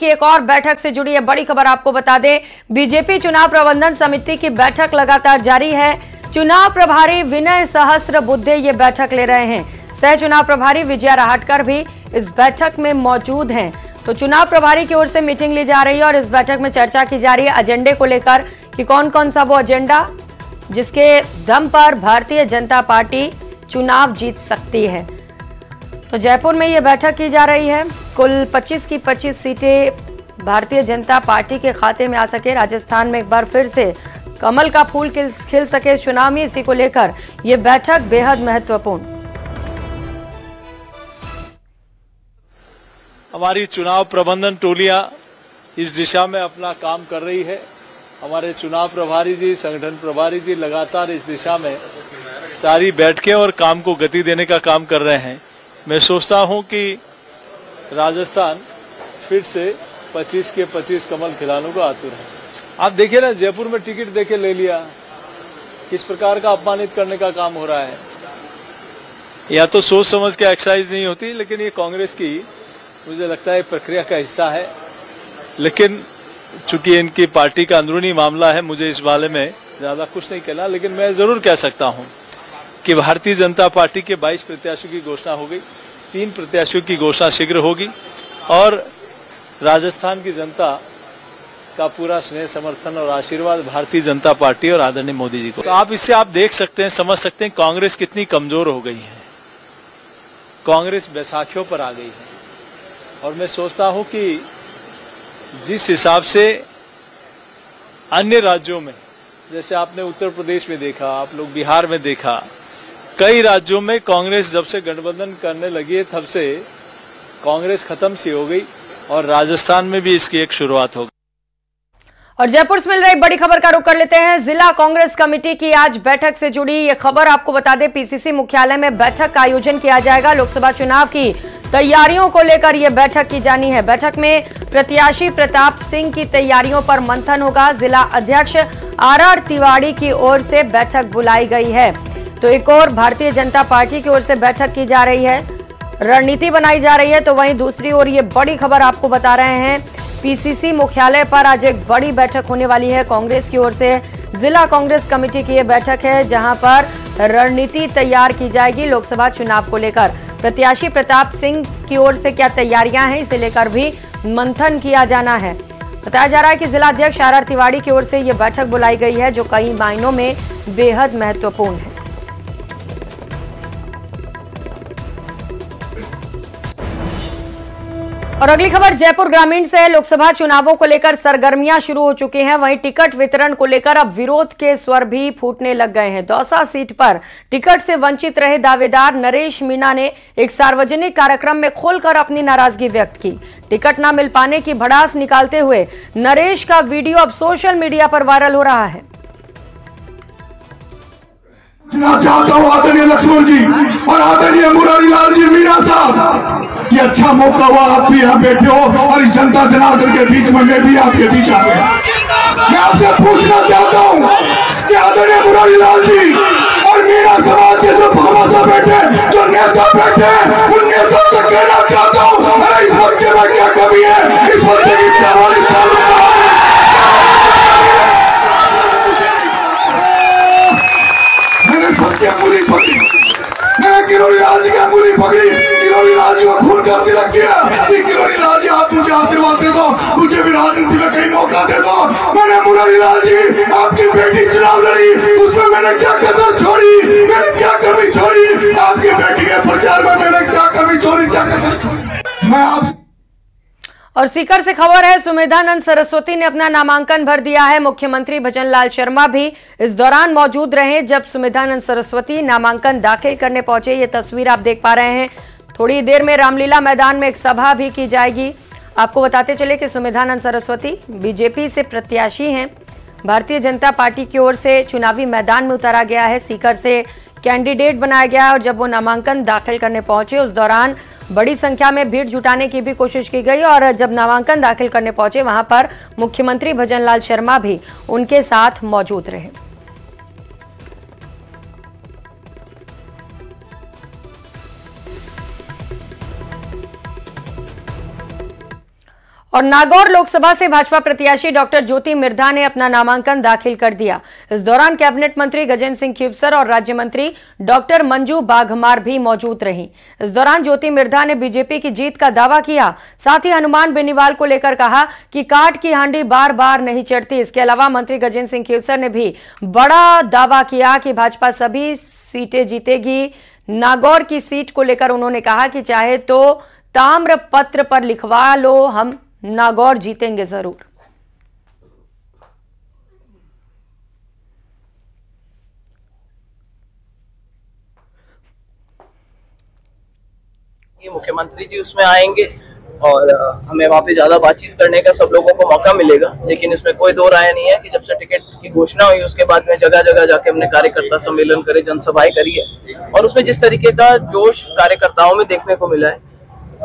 की एक और बैठक से जुड़ी है बड़ी खबर आपको बता दें। बीजेपी चुनाव प्रबंधन समिति की बैठक लगातार जारी है। चुनाव प्रभारी विनय सहस्त्रबुद्धे ये बैठक ले रहे हैं। सह चुनाव प्रभारी विजया राहटकर भी इस बैठक में मौजूद हैं। तो चुनाव प्रभारी की ओर से मीटिंग ली जा रही है और इस बैठक में चर्चा की जा रही है एजेंडे को लेकर कि कौन कौन सा वो एजेंडा जिसके दम पर भारतीय जनता पार्टी चुनाव जीत सकती है। तो जयपुर में ये बैठक की जा रही है। कुल 25 की 25 सीटें भारतीय जनता पार्टी के खाते में आ सके। राजस्थान में एक बार फिर से कमल का फूल खिल सके चुनाव में, इसी को लेकर ये बैठक बेहद महत्वपूर्ण। हमारी चुनाव प्रबंधन टोलियां इस दिशा में अपना काम कर रही है। हमारे चुनाव प्रभारी जी, संगठन प्रभारी जी लगातार इस दिशा में सारी बैठकें और काम को गति देने का काम कर रहे हैं। मैं सोचता हूं कि राजस्थान फिर से 25 के 25 कमल खिलाने को आतुर है। आप देखिए ना, जयपुर में टिकट देके ले लिया, किस प्रकार का अपमानित करने का काम हो रहा है। या तो सोच समझ के एक्सरसाइज नहीं होती, लेकिन ये कांग्रेस की मुझे लगता है प्रक्रिया का हिस्सा है। लेकिन चूंकि इनकी पार्टी का अंदरूनी मामला है, मुझे इस बारे में ज्यादा कुछ नहीं कहना। लेकिन मैं जरूर कह सकता हूं कि भारतीय जनता पार्टी के 22 प्रत्याशियों की घोषणा हो गई, 3 प्रत्याशियों की घोषणा शीघ्र होगी और राजस्थान की जनता का पूरा स्नेह, समर्थन और आशीर्वाद भारतीय जनता पार्टी और आदरणीय मोदी जी को। तो आप इससे आप देख सकते हैं, समझ सकते हैं कांग्रेस कितनी कमजोर हो गई है। कांग्रेस बैसाखियों पर आ गई है और मैं सोचता हूं कि जिस हिसाब से अन्य राज्यों में, जैसे आपने उत्तर प्रदेश में देखा, आप लोग बिहार में देखा, कई राज्यों में कांग्रेस जब से गठबंधन करने लगी है तब से कांग्रेस खत्म सी हो गई और राजस्थान में भी इसकी एक शुरुआत हो गई। और जयपुर से मिल रही बड़ी खबर का रुख कर लेते हैं। जिला कांग्रेस कमेटी की आज बैठक से जुड़ी ये खबर आपको बता दें। पीसीसी मुख्यालय में बैठक का आयोजन किया जाएगा। लोकसभा चुनाव की तैयारियों को लेकर यह बैठक की जानी है। बैठक में प्रत्याशी प्रताप सिंह की तैयारियों पर मंथन होगा। जिला अध्यक्ष आर तिवाड़ी की ओर से बैठक बुलाई गई है। तो एक और भारतीय जनता पार्टी की ओर से बैठक की जा रही है, रणनीति बनाई जा रही है। तो वहीं दूसरी ओर ये बड़ी खबर आपको बता रहे हैं, पीसीसी मुख्यालय पर आज एक बड़ी बैठक होने वाली है। कांग्रेस की ओर से जिला कांग्रेस कमेटी की यह बैठक है, जहां पर रणनीति तैयार की जाएगी लोकसभा चुनाव को लेकर। प्रत्याशी प्रताप सिंह की ओर से क्या तैयारियां हैं, इसे लेकर भी मंथन किया जाना है। बताया जा रहा है कि जिला अध्यक्ष आर तिवाड़ी की ओर से यह बैठक बुलाई गई है, जो कई मायनों में बेहद महत्वपूर्ण है। और अगली खबर जयपुर ग्रामीण से है। लोकसभा चुनावों को लेकर सरगर्मियां शुरू हो चुकी हैं। वहीं टिकट वितरण को लेकर अब विरोध के स्वर भी फूटने लग गए हैं। दौसा सीट पर टिकट से वंचित रहे दावेदार नरेश मीणा ने एक सार्वजनिक कार्यक्रम में खोलकर अपनी नाराजगी व्यक्त की। टिकट न मिल पाने की भड़ास निकालते हुए नरेश का वीडियो अब सोशल मीडिया पर वायरल हो रहा है। चाहता हूँ आदरणीय लक्ष्मण जी और आदरणीय मुरारी लाल जी मीणा साहब, ये अच्छा मौका हुआ आप भी यहाँ बैठे हो और इस जनता जनार्दन के बीच में मैं भी आपके बीच आ गया। मैं आपसे पूछना चाहता हूँ कि आदरणीय मुरारी लाल जी और मीणा समाज के जो भामाशाह बैठे, जो नेता बैठे, उन नेताओं से कहना चाहता हूँ, अरे इस बच्चे में क्या कमी है, इस बच्चे की 44 साल सबकी अंगुली पकड़ी, मैंने किरोड़ी लाल जी की अंगुली पकड़ी, किरोड़ी लाल जी को खून का तिलक किया कि किरोड़ी लाल जी आप मुझे आशीर्वाद दे दो, मुझे भी राजनीति में कहीं मौका दे दो। मैंने मुरारी लाल जी आपकी बेटी चुनाव लड़ी, उसमें मैंने क्या कसर छोड़ी, मैंने क्या कमी छोड़ी, आपकी बेटी के प्रचार में मैंने क्या कमी छोड़ी, क्या कसर छोड़ी। मैं आप और सीकर से खबर है, सुमेधानंद सरस्वती ने अपना नामांकन भर दिया है। मुख्यमंत्री भजनलाल शर्मा भी इस दौरान मौजूद रहे जब सुमेधानंद सरस्वती नामांकन दाखिल करने पहुंचे। ये तस्वीर आप देख पा रहे हैं। थोड़ी देर में रामलीला मैदान में एक सभा भी की जाएगी। आपको बताते चले कि सुमेधानंद सरस्वती बीजेपी से प्रत्याशी हैं। भारतीय जनता पार्टी की ओर से चुनावी मैदान में उतारा गया है, सीकर से कैंडिडेट बनाया गया और जब वो नामांकन दाखिल करने पहुंचे उस दौरान बड़ी संख्या में भीड़ जुटाने की भी कोशिश की गई और जब नामांकन दाखिल करने पहुंचे वहां पर मुख्यमंत्री भजनलाल शर्मा भी उनके साथ मौजूद रहे। और नागौर लोकसभा से भाजपा प्रत्याशी डॉक्टर ज्योति मिर्धा ने अपना नामांकन दाखिल कर दिया। इस दौरान कैबिनेट मंत्री गजेंद्र सिंह खीवसर और राज्य मंत्री डॉक्टर मंजू बाघमार भी मौजूद रहीं। इस दौरान ज्योति मिर्धा ने बीजेपी की जीत का दावा किया। साथ ही हनुमान बेनीवाल को लेकर कहा कि काट की हांडी बार बार नहीं चढ़ती। इसके अलावा मंत्री गजेंद्र सिंह खीवसर ने भी बड़ा दावा किया कि भाजपा सभी सीटें जीतेगी। नागौर की सीट को लेकर उन्होंने कहा कि चाहे तो ताम्र पत्र पर लिखवा लो, हम नागौर जीतेंगे जरूर। ये मुख्यमंत्री जी उसमें आएंगे और हमें वहाँ पे ज्यादा बातचीत करने का सब लोगों को मौका मिलेगा, लेकिन इसमें कोई दो राय नहीं है कि जब से टिकट की घोषणा हुई उसके बाद में जगह जगह जाके हमने कार्यकर्ता सम्मेलन करे, जनसभाएं करी है और उसमें जिस तरीके का जोश कार्यकर्ताओं में देखने को मिला है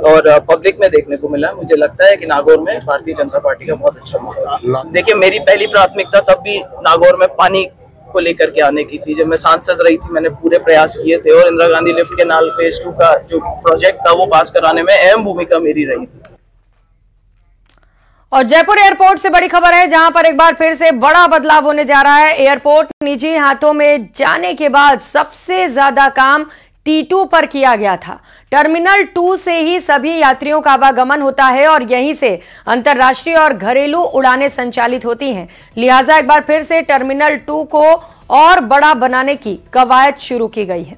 और पब्लिक में देखने को मिला, मुझे लगता है कि नागौर में भारतीय जनता पार्टी का बहुत अच्छा मौका है। देखिए, मेरी पहली प्राथमिकता तब भी नागौर में पानी को लेकर के आने की थी। जब मैं सांसद रही थी मैंने पूरे प्रयास किए थे और इंदिरा गांधी लिफ्ट के नाल फेज 2 का जो प्रोजेक्ट था वो पास कराने में अहम भूमिका मेरी रही थी। और जयपुर एयरपोर्ट से बड़ी खबर है, जहां पर एक बार फिर से बड़ा बदलाव होने जा रहा है। एयरपोर्ट निजी हाथों में जाने के बाद सबसे ज्यादा काम T2 पर किया गया था। टर्मिनल 2 से ही सभी यात्रियों का आवागमन होता है और यहीं से अंतर्राष्ट्रीय और घरेलू उड़ानें संचालित होती हैं। लिहाजा एक बार फिर से टर्मिनल 2 को और बड़ा बनाने की कवायद शुरू की गई है।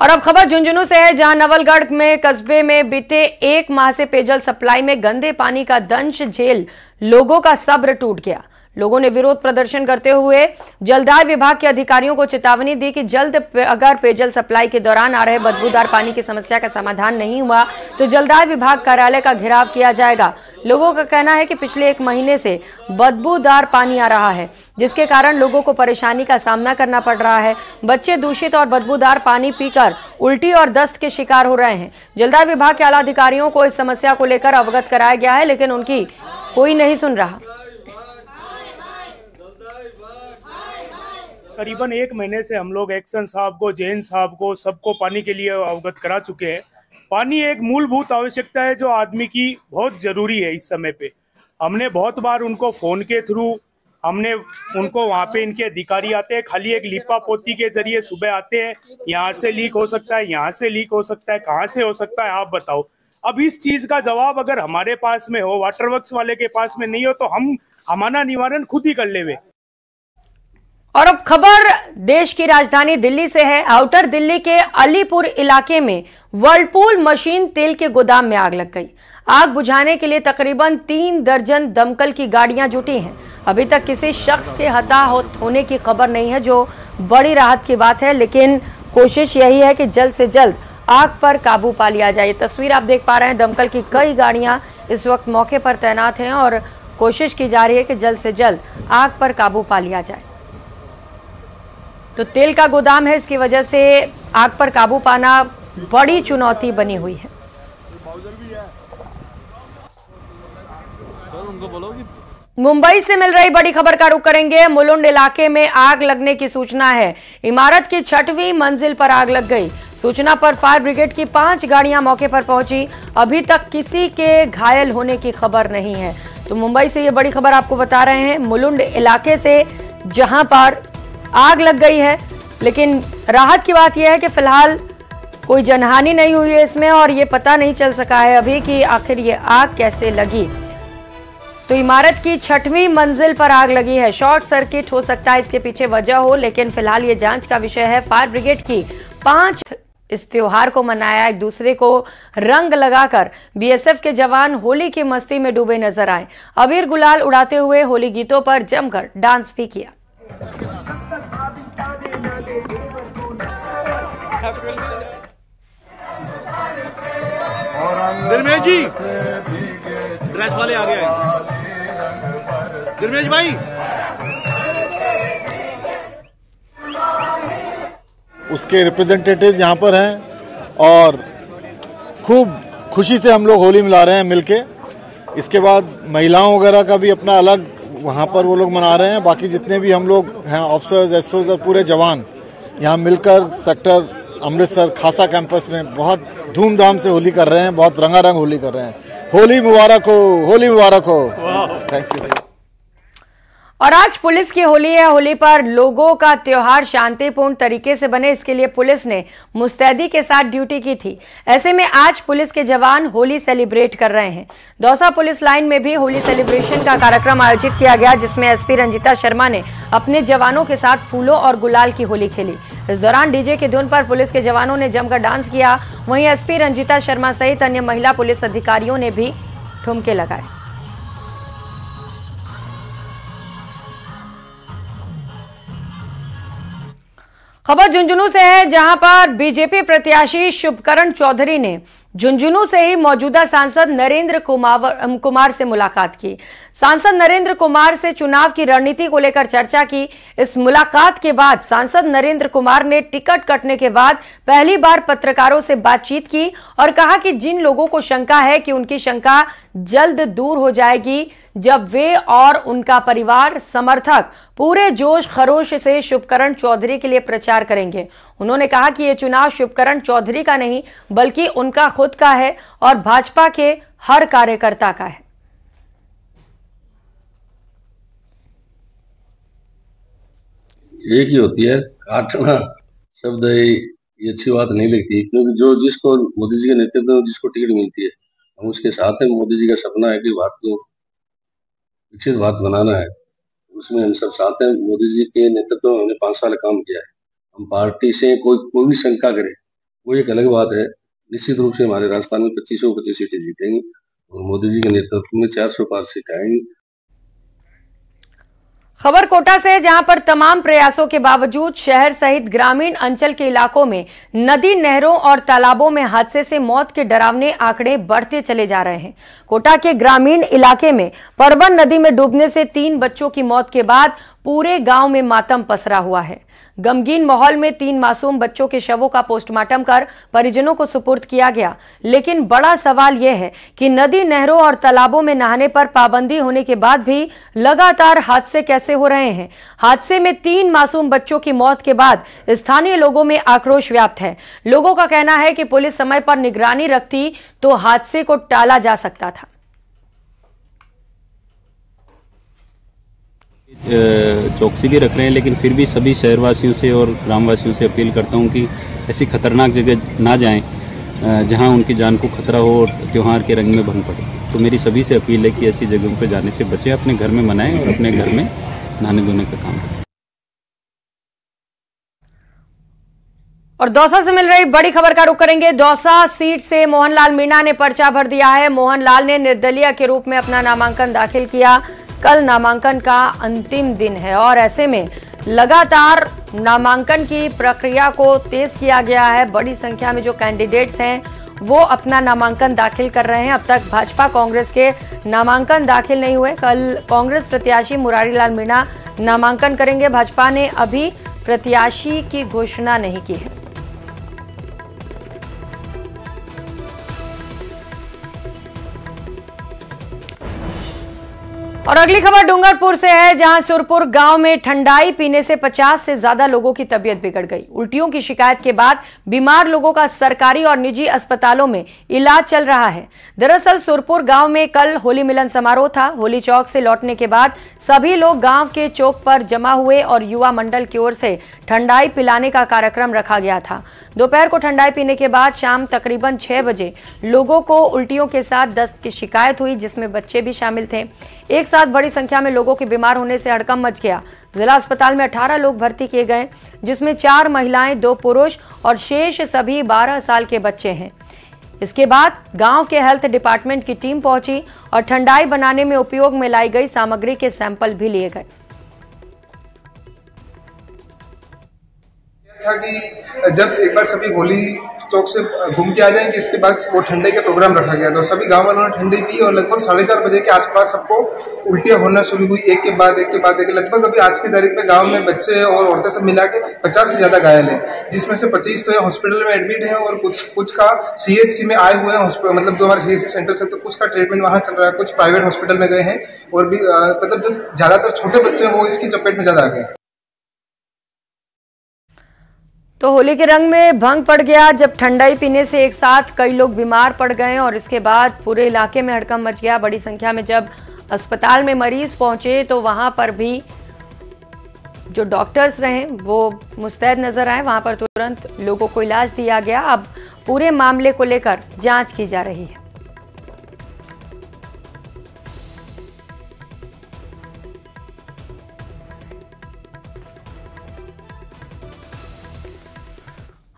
और अब खबर झुंझुनू से है, जहां नवलगढ़ में कस्बे में बीते 1 माह से पेयजल सप्लाई में गंदे पानी का दंश झेल लोगों का सब्र टूट गया। लोगों ने विरोध प्रदर्शन करते हुए जलदाय विभाग के अधिकारियों को चेतावनी दी कि जल्द अगर पेयजल सप्लाई के दौरान आ रहे बदबूदार पानी की समस्या का समाधान नहीं हुआ तो जलदाय विभाग कार्यालय का घेराव किया जाएगा। लोगों का कहना है कि पिछले 1 महीने से बदबूदार पानी आ रहा है, जिसके कारण लोगों को परेशानी का सामना करना पड़ रहा है। बच्चे दूषित और बदबूदार पानी पीकर उल्टी और दस्त के शिकार हो रहे हैं। जलदाय विभाग के आला अधिकारियों को इस समस्या को लेकर अवगत कराया गया है, लेकिन उनकी कोई नहीं सुन रहा। करीबन 1 महीने से हम लोग एक्शन साहब को, जैन साहब को, सबको पानी के लिए अवगत करा चुके हैं। पानी एक मूलभूत आवश्यकता है जो आदमी की बहुत जरूरी है इस समय पे। हमने बहुत बार उनको फोन के थ्रू हमने उनको वहाँ पे इनके अधिकारी आते हैं, खाली एक लिपा पोती के जरिए सुबह आते हैं, यहाँ से लीक हो सकता है, यहाँ से लीक हो सकता है, कहाँ से हो सकता है आप बताओ। अब इस चीज का जवाब अगर हमारे पास में हो, वाटर वर्क्स वाले के पास में नहीं हो, तो हम हमारा निवारण खुद ही कर लेवे। और अब खबर देश की राजधानी दिल्ली से है। आउटर दिल्ली के अलीपुर इलाके में वर्लपूल मशीन तेल के गोदाम में आग लग गई। आग बुझाने के लिए तकरीबन 3 दर्जन दमकल की गाड़ियां जुटी हैं। अभी तक किसी शख्स के हताहत होने की खबर नहीं है, जो बड़ी राहत की बात है, लेकिन कोशिश यही है कि जल्द से जल्द आग पर काबू पा लिया जाए। तस्वीर आप देख पा रहे हैं, दमकल की कई गाड़ियां इस वक्त मौके पर तैनात हैं और कोशिश की जा रही है कि जल्द से जल्द आग पर काबू पा लिया जाए। तो तेल का गोदाम है, इसकी वजह से आग पर काबू पाना बड़ी चुनौती बनी हुई है। मुंबई से मिल रही बड़ी खबर का रुख करेंगे। मुलुंड इलाके में आग लगने की सूचना है। इमारत की 6वीं मंजिल पर आग लग गई। सूचना पर फायर ब्रिगेड की 5 गाड़ियां मौके पर पहुंची। अभी तक किसी के घायल होने की खबर नहीं है। तो मुंबई से ये बड़ी खबर आपको बता रहे हैं, मुलुंड इलाके से, जहां पर आग लग गई है। लेकिन राहत की बात यह है कि फिलहाल कोई जनहानि नहीं हुई है इसमें, और ये पता नहीं चल सका है अभी कि आखिर ये आग कैसे लगी। तो इमारत की 6वीं मंजिल पर आग लगी है। शॉर्ट सर्किट हो सकता है इसके पीछे वजह हो, लेकिन फिलहाल ये जांच का विषय है। फायर ब्रिगेड की 5 इस त्योहार को मनाया, एक दूसरे को रंग लगाकर बीएसएफ के जवान होली की मस्ती में डूबे नजर आए। अबीर गुलाल उड़ाते हुए होली गीतों पर जमकर डांस भी किया। धर्मेश जी, ड्रेस वाले आ गए। धर्मेश भाई, उसके रिप्रेजेंटेटिव यहाँ पर हैं और खूब खुशी से हम लोग होली मिला रहे हैं मिलके। इसके बाद महिलाओं वगैरह का भी अपना अलग वहाँ पर वो लोग मना रहे हैं। बाकी जितने भी हम लोग हैं ऑफिसर्स, एसओज और पूरे जवान यहाँ मिलकर सेक्टर अमृतसर खासा कैंपस में बहुत धूमधाम से होली कर रहे हैं, बहुत रंगारंग होली कर रहे हैं। होली मुबारक हो, होली मुबारक हो। Thank you. और आज पुलिस की होली है। होली पर लोगों का त्योहार शांतिपूर्ण तरीके से बने, इसके लिए पुलिस ने मुस्तैदी के साथ ड्यूटी की थी। ऐसे में आज पुलिस के जवान होली सेलिब्रेट कर रहे हैं। दौसा पुलिस लाइन में भी होली सेलिब्रेशन का कार्यक्रम आयोजित किया गया, जिसमें एसपी रंजिता शर्मा ने अपने जवानों के साथ फूलों और गुलाल की होली खेली। इस दौरान डीजे की धुन पर पुलिस के जवानों ने जमकर डांस किया। वहीं एसपी रंजिता शर्मा सहित अन्य महिला पुलिस अधिकारियों ने भी ठुमके लगाए। खबर झुंझुनू से है, जहां पर बीजेपी प्रत्याशी शुभकरण चौधरी ने झुंझुनू से ही मौजूदा सांसद नरेंद्र कुमार से मुलाकात की। सांसद नरेंद्र कुमार से चुनाव की रणनीति को लेकर चर्चा की। इस मुलाकात के बाद सांसद नरेंद्र कुमार ने टिकट कटने के बाद पहली बार पत्रकारों से बातचीत की और कहा कि जिन लोगों को शंका है कि उनकी शंका जल्द दूर हो जाएगी जब वे और उनका परिवार समर्थक पूरे जोश खरोश से शुभकरण चौधरी के लिए प्रचार करेंगे। उन्होंने कहा कि यह चुनाव शुभकरण चौधरी का नहीं बल्कि उनका खुद का है और भाजपा के हर कार्यकर्ता का है। एक ही होती है, काटना शब्द ये अच्छी बात नहीं लगती, क्योंकि जो जिसको मोदी जी के नेतृत्व में जिसको टिकट मिलती है हम उसके साथ है। मोदी जी का सपना है कि भारत को विकसित भारत बनाना है, उसमें हम सब साथ हैं। मोदी जी के नेतृत्व में हमने 5 साल काम किया है। हम पार्टी से कोई भी शंका करे वो एक अलग बात है। निश्चित रूप से हमारे राजस्थान में 2525 सीटें जीतेंगी और मोदी जी के नेतृत्व में 405 सीटें आएंगी। खबर कोटा से, जहां पर तमाम प्रयासों के बावजूद शहर सहित ग्रामीण अंचल के इलाकों में नदी, नहरों और तालाबों में हादसे से मौत के डरावने आंकड़े बढ़ते चले जा रहे हैं। कोटा के ग्रामीण इलाके में परवन नदी में डूबने से 3 बच्चों की मौत के बाद पूरे गांव में मातम पसरा हुआ है। गमगीन माहौल में 3 मासूम बच्चों के शवों का पोस्टमार्टम कर परिजनों को सुपुर्द किया गया। लेकिन बड़ा सवाल यह है कि नदी, नहरों और तालाबों में नहाने पर पाबंदी होने के बाद भी लगातार हादसे कैसे हो रहे हैं। हादसे में 3 मासूम बच्चों की मौत के बाद स्थानीय लोगों में आक्रोश व्याप्त है। लोगों का कहना है कि पुलिस समय पर निगरानी रखती तो हादसे को टाला जा सकता था। चौकसी भी रख रहे हैं, लेकिन फिर भी सभी शहरवासियों से और ग्रामवासियों से अपील करता हूं कि ऐसी खतरनाक जगह ना जाएं जहां उनकी जान को खतरा हो और त्योहार के रंग में भंग पड़े। तो मेरी सभी से अपील है कि ऐसी जगहों पर जाने से बचें, अपने घर में मनाएं और अपने घर में नहाने धोने का काम करें। और दौसा से मिल रही बड़ी खबर का रुख करेंगे। दौसा सीट से मोहनलाल मीणा ने पर्चा भर दिया है। मोहनलाल ने निर्दलीय के रूप में अपना नामांकन दाखिल किया। कल नामांकन का अंतिम दिन है और ऐसे में लगातार नामांकन की प्रक्रिया को तेज किया गया है। बड़ी संख्या में जो कैंडिडेट्स हैं वो अपना नामांकन दाखिल कर रहे हैं। अब तक भाजपा कांग्रेस के नामांकन दाखिल नहीं हुए। कल कांग्रेस प्रत्याशी मुरारीलाल मीणा नामांकन करेंगे। भाजपा ने अभी प्रत्याशी की घोषणा नहीं की है। और अगली खबर डूंगरपुर से है, जहां सुरपुर गांव में ठंडाई पीने से 50 से ज्यादा लोगों की तबीयत बिगड़ गई। उल्टियों की शिकायत के बाद बीमार लोगों का सरकारी और निजी अस्पतालों में इलाज चल रहा है। दरअसल सुरपुर गांव में कल होली मिलन समारोह था। होली चौक से लौटने के बाद सभी लोग गांव के चौक पर जमा हुए और युवा मंडल की ओर से ठंडाई पिलाने का कार्यक्रम रखा गया था। दोपहर को ठंडाई पीने के बाद शाम तकरीबन 6 बजे लोगों को उल्टियों के साथ दस्त की शिकायत हुई, जिसमें बच्चे भी शामिल थे। एक साथ बड़ी संख्या में लोगों के बीमार होने से हड़कंप मच गया। जिला अस्पताल में 18 लोग भर्ती किए गए, जिसमें 4 महिलाएं, 2 पुरुष और शेष सभी 12 साल के बच्चे हैं। इसके बाद गांव के हेल्थ डिपार्टमेंट की टीम पहुंची और ठंडाई बनाने में उपयोग में लाई गई सामग्री के सैंपल भी लिए गए। था कि जब एक बार सभी होली चौक से घूम के आ जाएंगे, इसके बाद वो ठंडे का प्रोग्राम रखा गया। तो सभी गांव वालों ने ठंडी पी और लगभग 4:30 बजे के आसपास सबको उल्टियां होना शुरू हुई, एक के बाद एक। लगभग अभी आज की तारीख में गांव में बच्चे और औरतें सब मिला के 50 से ज्यादा घायल हैं, जिसमें से 25 तो हॉस्पिटल में एडमिट है और कुछ का CHC में आए हुए हैं, मतलब जो हमारे CHC सेंटर से, तो कुछ का ट्रीटमेंट वहां चल रहा है, कुछ प्राइवेट हॉस्पिटल में गए हैं और भी मतलब जो ज्यादातर छोटे बच्चे हैं वो इसकी चपेट में ज्यादा आ गए। तो होली के रंग में भंग पड़ गया जब ठंडाई पीने से एक साथ कई लोग बीमार पड़ गए और इसके बाद पूरे इलाके में हड़कंप मच गया। बड़ी संख्या में जब अस्पताल में मरीज पहुंचे तो वहां पर भी जो डॉक्टर्स रहे वो मुस्तैद नजर आए। वहां पर तुरंत लोगों को इलाज दिया गया। अब पूरे मामले को लेकर जांच की जा रही है।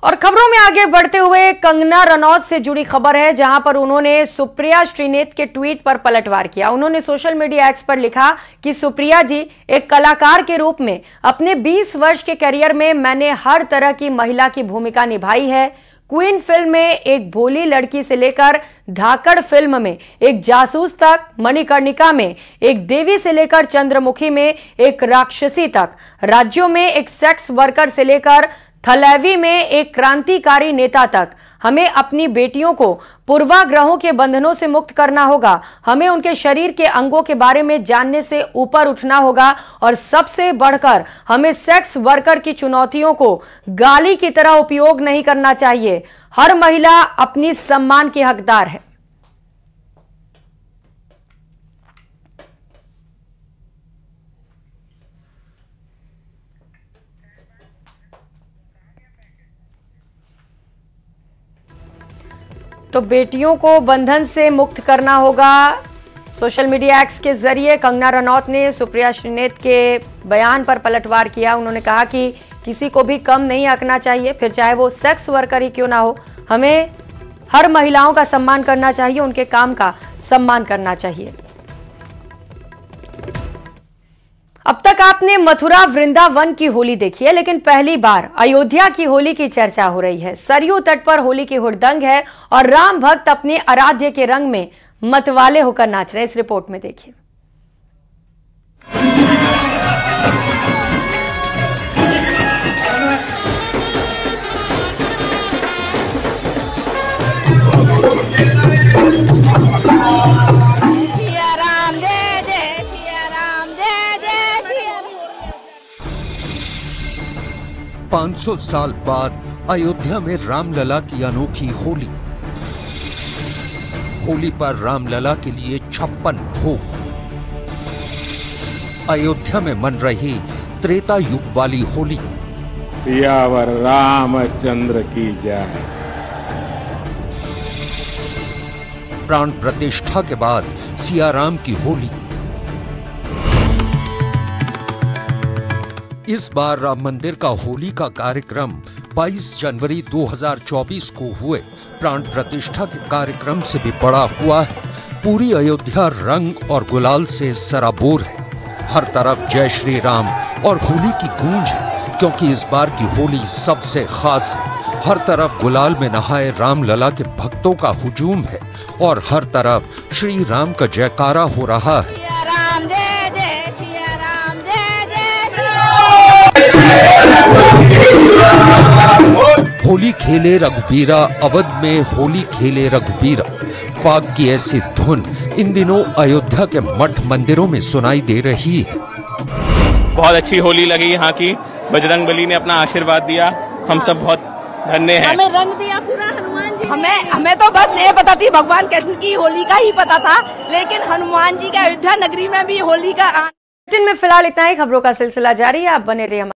और खबरों में आगे बढ़ते हुए कंगना रनौत से जुड़ी खबर है, जहां पर उन्होंने सुप्रिया श्रीनेत के ट्वीट पर पलटवार किया। उन्होंने सोशल मीडिया एक्स पर लिखा कि सुप्रिया जी, एक कलाकार के रूप में अपने 20 वर्ष के करियर में मैंने हर तरह की महिला की भूमिका निभाई है। क्वीन फिल्म में एक भोली लड़की से लेकर धाकड़ फिल्म में एक जासूस तक, मणिकर्णिका में एक देवी से लेकर चंद्रमुखी में एक राक्षसी तक, राज्यों में एक सेक्स वर्कर से लेकर थलैवी में एक क्रांतिकारी नेता तक, हमें अपनी बेटियों को पूर्वाग्रहों के बंधनों से मुक्त करना होगा। हमें उनके शरीर के अंगों के बारे में जानने से ऊपर उठना होगा और सबसे बढ़कर हमें सेक्स वर्कर की चुनौतियों को गाली की तरह उपयोग नहीं करना चाहिए। हर महिला अपनी सम्मान की हकदार है। तो बेटियों को बंधन से मुक्त करना होगा। सोशल मीडिया एक्स के जरिए कंगना रनौत ने सुप्रिया श्रीनेत के बयान पर पलटवार किया। उन्होंने कहा कि किसी को भी कम नहीं आंकना चाहिए, फिर चाहे वो सेक्स वर्कर ही क्यों ना हो। हमें हर महिलाओं का सम्मान करना चाहिए, उनके काम का सम्मान करना चाहिए। अब तक आपने मथुरा वृंदावन की होली देखी है, लेकिन पहली बार अयोध्या की होली की चर्चा हो रही है। सरयू तट पर होली की हुड़दंग है और राम भक्त अपने आराध्य के रंग में मतवाले होकर नाच रहे हैं। इस रिपोर्ट में देखिए। पाँच 500 साल बाद अयोध्या में रामलला की अनोखी होली। होली पर रामलला के लिए 56 भोग। अयोध्या में मन रही त्रेता युग वाली होली। सियावर रामचंद्र की जय। प्राण प्रतिष्ठा के बाद सियाराम की होली। इस बार राम मंदिर का होली का कार्यक्रम 22 जनवरी 2024 को हुए प्राण प्रतिष्ठा के कार्यक्रम से भी बड़ा हुआ है। पूरी अयोध्या रंग और गुलाल से सराबोर है। हर तरफ जय श्री राम और होली की गूंज है, क्योंकि इस बार की होली सबसे खास है। हर तरफ गुलाल में नहाए रामलला के भक्तों का हुजूम है और हर तरफ श्री राम का जयकारा हो रहा है। होली खेले रघुबीरा, अवध में होली खेले रघुबीरा। फाग की ऐसी धुन इन दिनों अयोध्या के मठ मंदिरों में सुनाई दे रही है। बहुत अच्छी होली लगी यहाँ की। बजरंगबली ने अपना आशीर्वाद दिया, हम सब बहुत धन्य हैं। हमें रंग दिया पूरा हनुमान जी। हमें तो बस ये पता थी भगवान कृष्ण की होली का ही पता था, लेकिन हनुमान जी के अयोध्या नगरी में भी होली का। बुलेटिन में फिलहाल इतना ही। खबरों का सिलसिला जारी है, आप बने रहिए।